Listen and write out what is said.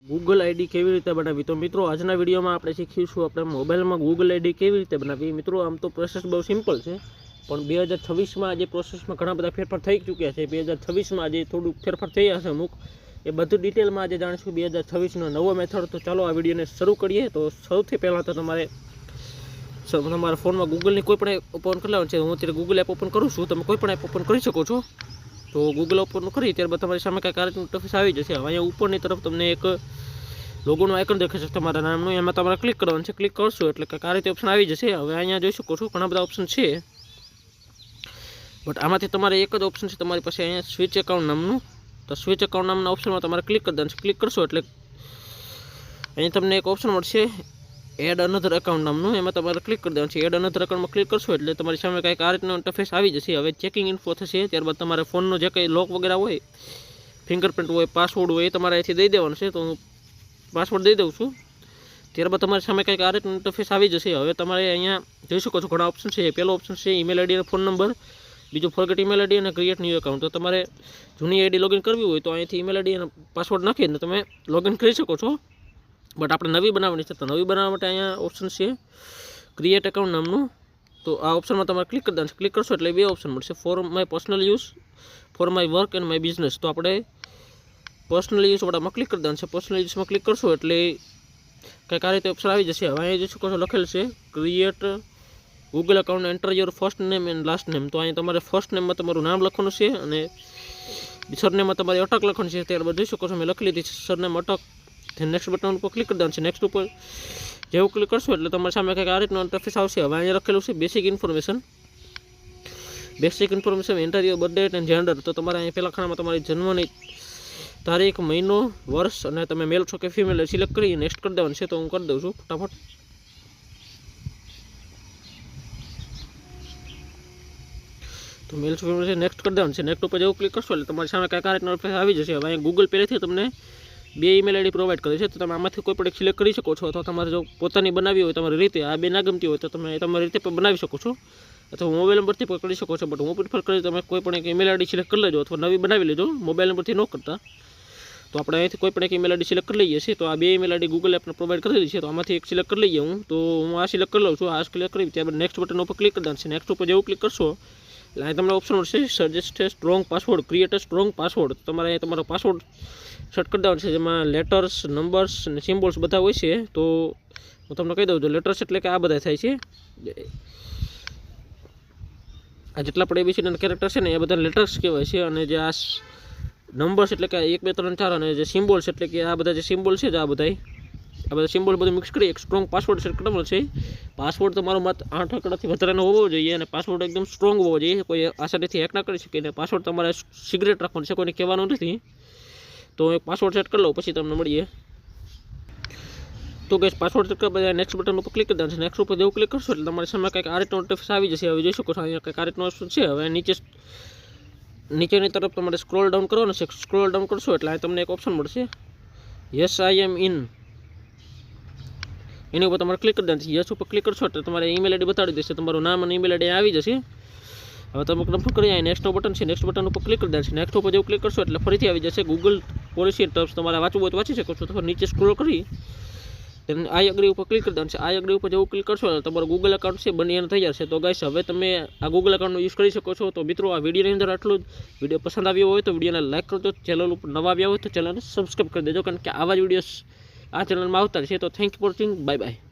Google ID केवी रीते बनावी। तो मित्रों आजना विडियो में आपणे शीखीशुं आपणे मोबाइल में गूगल आईडी केवी रीते बनावी। मित्रों आम तो प्रोसेस बहुत सिंपल है, पण 2026 में आज प्रोसेस में घणा बधा फेरफार थई चूक्या छे। 2026 में आज थोड़ुं फेरफार थया छे अमुक, ए बधुं डिटेल में आज जाणीशुं 2026 नो नवो मेथड। तो चलो आ विडियो ने शुरू करिए। तो सौथी पहला तो तमारा फोन में गूगल ने कोईपण एप ओपन कर लेवानुं छे। हूँ अत्यारे गूगल एप ओपन करूँ छुं, तमे कोईपण एप ओपन करी शको छो। तो गूगल ओपन करी त्यारबाद तमारी सामे कांईक आ रीतनुं इंटरफेस आवी जशे। हवे अहींया उपरनी तरफ तमने एक लोगोનું आइकन देखाशे तमारा नामनुं, एमां तमारे क्लिक करवानुं छे। क्लिक करशो एटले कांईक आ रीते ऑप्शन आवी जशे। हवे अहींया जोई शको छो घणा बधा ऑप्शन छे, बट आमांथी तमारे एक ज ऑप्शन छे तमारी पासे अहींया स्विच एकाउंट नामनुं। तो स्विच एकाउंट नामना ऑप्शनमां तमारे क्लिक कर देवानुं छे। क्लिक करशो एटले अहीं तमने एक ऑप्शन मळशे एड अनधर एकाउंट नामनुं, एमां तमारे क्लिक कर देवानुं छे। एड अनधर एकाउंटमां क्लिक करशो एटले तमारी सामे कांईक आ रीतनो इंटरफेस आवी जशे। हवे चेकिंग इन्फो थशे, त्यारबाद तमारे फोननो जे कंई लॉक वगैरह होय, फिंगरप्रिंट होय, पासवर्ड होय, ए तमारे અહીંથી દઈ દેવાનું છે। તો હું પાસવર્ડ દઈ દઉં છું। ત્યારબાદ તમારી સામે કંઈક આ રીતનું ઇન્ટરફેસ આવી જશે। હવે તમારે અહીંયા જોઈ શકો છો ઘણા ઓપ્શન છે। પહેલો ઓપ્શન છે ઈમેલ આઈડી અને ફોન નંબર, બીજો ફોરગેટ ઈમેલ આઈડી અને ક્રિએટ ન્યૂ એકાઉન્ટ। તો તમારે જૂની આઈડી લોગિન કરવી હોય તો અહીંથી ઈમેલ આઈડી અને પાસવર્ડ નાખીને તમે લોગિન કરી શકો છો। બટ આપણે નવી બનાવવાની છે, તો નવી બનાવવા માટે અહીંયા ઓપ્શન છે ક્રિએટ એકાઉન્ટ નામનું। તો આ ઓપ્શનમાં તમારે ક્લિક કરી દેવાનું છે। ક્લિક કરશો એટલે બે ઓપ્શન મળશે, for my personal use, for my work and my business. તો આપણે पर्सनल यूज वाळामां क्लिक कर देवानुं छे। पर्सनल यूज में क्लिक करशो एटले कंईक आ रीते ऑप्शन आवी जशे। हवे अहीं जोई शको छो लखेल छे create Google account, enter your first name and last name. तो अहीं तमारे फर्स्ट नेम में तमारुं नाम लखवानुं छे अने सरनेम में तमारी अटक लखवानी छे। त्यारबाद जोई शको छो मैं लखी लीधी छे सरनेम अटक। नेक्स्ट बटन पर क्लिक कर देवानुं छे। नेक्स्ट पर जेवुं क्लिक करशो एटले तमारी सामे कंईक आ रीतनो इंटरफेस आवशे। हवे अहीं लखेलुं छे basic information. Basic information enter your birth date and gender. तो तमारे अहीं पहेला खानामां तमारी जन्मनी तारीख, महीनो, वर्ष और तमे मेल छो कि फीमेल सिलेक्ट करी नेक्स्ट कर देवानुं छे। तो हूँ कर दऊं छुं फटाफट। तो मेल छो फीमेल छे नेक्स्ट कर देवानुं छे। नेक्स्ट पर जेवुं क्लिक करशो एटले तमारी सामे कांईक आ रीतनो इंटरफेस आवी जशे। हवे गूगल पहेलेथी तमने बे ईमेल आईडी प्रोवाइड करे छे, तो तमे आमांथी कोईपण एक सिलेक्ट करी शको छो। अथवा तमारे जो पोतानी बनावी होय तमारी रीते, आ बे ना गमती होय तो तमे तमारी रीते पण बनावी शको छो, अथवा मोबाइल नंबरथी पण करी शको छो। बट हूँ प्रिफर करी तमे कोईपण एक ईमेल आईडी सिलेक्ट कर लेजो, अथवा नवी बनावी लेजो, मोबाइल नंबरथी न करता। तो આપણે અહીંથી કોઈ પણ એક ઈમેલ આઈડી સિલેક્ટ કરી લઈએ છીએ। તો આ બે ઈમેલ આઈડી ગૂગલ એપને પ્રોવાઈડ કરેલી છે, તો આમાંથી એક સિલેક્ટ કરી લઈએ હું। તો હું આ સિલેક્ટ કરી લઉં છું। આ સિલેક્ટ કરી ત્યારબાદ નેક્સ્ટ બટન ઉપર ક્લિક કરી દેવાનું છે। નેક્સ્ટ ઉપર જેવું ક્લિક કરશો એટલે અહીં તમને ઓપ્શન મળશે suggest strong password, create a strong password. તમારે અહીં તમારો પાસવર્ડ સેટ કરી દેવાનો છે, જેમાં લેટર્સ, નંબર્સ અને સિમ્બોલ્સ બધા હોય છે। તો હું તમને કહી દઉં છું, લેટર્સ એટલે કે આ બધા થાય છે, આ જેટલા પણ એબીસીડીના કેરેક્ટર છે ને એ બધા લેટર્સ કહેવાય છે। અને જે આ नंबर्स एटले के 1 2 3 4 અને જે સિમ્બોલ્સ એટલે કે આ બધા જે સિમ્બોલ છે આ બધા સિમ્બોલ બધું મિક્સ કરી એક સ્ટ્રોંગ પાસવર્ડ સેટ કરવાનો છે। પાસવર્ડ તમારો મત 8 આંકડાથી વધારેનો હોવો જોઈએ અને પાસવર્ડ એકદમ સ્ટ્રોંગ હોવો જોઈએ, કોઈ આસાનીથી હેક ના કરી શકે। અને પાસવર્ડ તમારે સિક્રેટ રાખવાનો છે, કોઈને કહેવાનું નથી। તો એક પાસવર્ડ સેટ કરી લો, પછી તમને મળીએ। તો ગાઈસ પાસવર્ડ સેટ કર્યા નેક્સ્ટ બટન ઉપર ક્લિક કરી દેવાનું છે। નેક્સ્ટ ઉપર જેવું ક્લિક કરશો એટલે તમારી સામે કંઈક આ રીતનો ઇન્ટરફેસ આવી જશે। હવે જોઈ શકો છો અહીંયા કંઈક આ રીતનો ઓપ્શન છે। હવે नीचे तरफ तमारे स्क्रॉल डाउन करवानुं छे। स्क्रॉल डाउन करशो एटले आ तमने एक ऑप्शन मळशे yes I am in, any पर तमारे क्लिक कर देवानुं छे। यस पर क्लिक करशो एटले तमारे ईमेल आईडी बतावी देशे, तमारुं नाम अने ईमेल आईडी आवी जशे। हवे तमे कन्फर्म करी आ नेक्स्ट बटन छे, नेक्स्ट बटन पर क्लिक कर देवानुं छे। नेक्स्ट पर जेवुं क्लिक करशो एटले फरीथी आवी जशे गूगल पॉलिसी टर्म्स। तमारे वांचવું હોય તો વાંચી શકો છો, તો नीचे स्क्रॉल करी आई एग्री पर क्लिक कर देवानुं छे। आई एग्री पर जेवुं क्लिक करशो એટલે તમારું ગૂગલ એકાઉન્ટ છે બનીને તૈયાર છે। તો ગાઈસ હવે તમે આ ગૂગલ એકાઉન્ટનો યુઝ કરી શકો છો। તો મિત્રો આ વિડીયોની અંદર આટલું જ। વિડીયો પસંદ આવ્યો હોય તો વિડીયોને લાઈક કરજો, ચેનલ ઉપર નવા આવ્યા હોય તો ચેનલને સબસ્ક્રાઇબ કરી દેજો, કારણ કે આવા જ વિડીયોસ આ ચેનલમાં આવતા રહેશે। તો thank you for watching, bye bye.